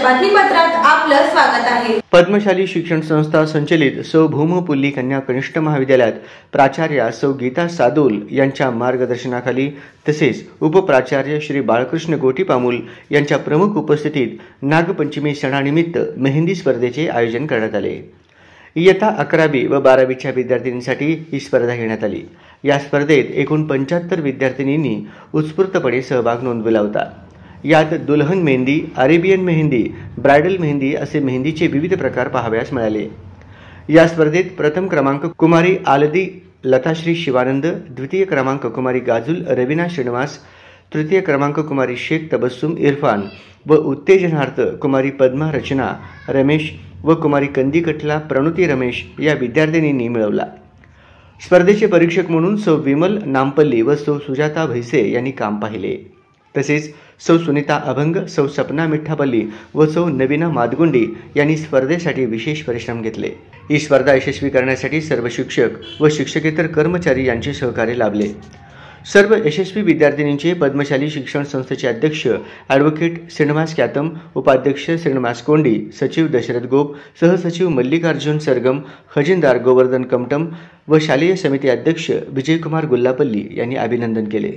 बातमीपत्रात आपलं स्वागत आहे। पद्मशाली शिक्षण संस्था संचलित सौ भूमपुल्ली कन्या कनिष्ठ महाविद्यालयात प्राचार्या सौ गीता सादोल यांच्या मार्गदर्शनाखाली तसेच उपप्राचार्य श्री बाळकृष्ण गोटीपामुल यांच्या प्रमुख उपस्थितीत नागपंचमी सणानिमित्त मेहंदी स्पर्धेचे आयोजन करण्यात आले। इयत्ता 11वी व 12वीच्या विद्यार्थिनींसाठी ही स्पर्धा घेण्यात आली। या स्पर्धेत एकूण 75 विद्यार्थिनींनी उत्स्फूर्तपणे सहभाग नोंदवला होता। यात दुल्हन मेहंदी, अरेबियन मेहंदी, ब्रायडल मेहंदी असे मेहंदीचे विविध प्रकार पाहावयास मिळाले। या स्पर्धेत प्रथम क्रमांक कुमारी आलदी लताश्री शिवानंद, द्वितीय क्रमांक कुमारी गाजुल रवीना श्रीनिवास, तृतीय क्रमांक कुमारी शेख तबस्सुम इरफान व उत्तेजनार्थ कुमारी पद्मा रचना रमेश व कुमारी कंदीकटला प्रणुती रमेश या विद्यार्थिनींनी मिळवला। स्पर्धेचे परीक्षक म्हणून सौ विमल नामपल्ली व सौ सुजाता भैसे यांनी काम पाहिले। तसेच सौ सुनीता अभंग, सौ सपना मिठ्ठापल्ली व सौ नवीना मादगुंडी यांनी स्पर्धेसाठी विशेष परिश्रम घेतले। ही स्पर्धा यशस्वी करण्यासाठी सर्व शिक्षक व शिक्षकेतर कर्मचारी यांचे सहकार्य लाभले। सर्व यशस्वी विद्यार्थिनींचे पद्मशाली शिक्षण संस्थेचे अध्यक्ष ॲडव्होकेट श्रीनिवास क्यातम, उपाध्यक्ष श्रीनिवास कोंडी, सचिव दशरथ गोप, सहसचिव मल्लिकार्जुन सरगम, खजिनदार गोवर्धन कमटम व शालेय समिती अध्यक्ष विजयकुमार गुल्लापल्ली यांनी अभिनंदन केले।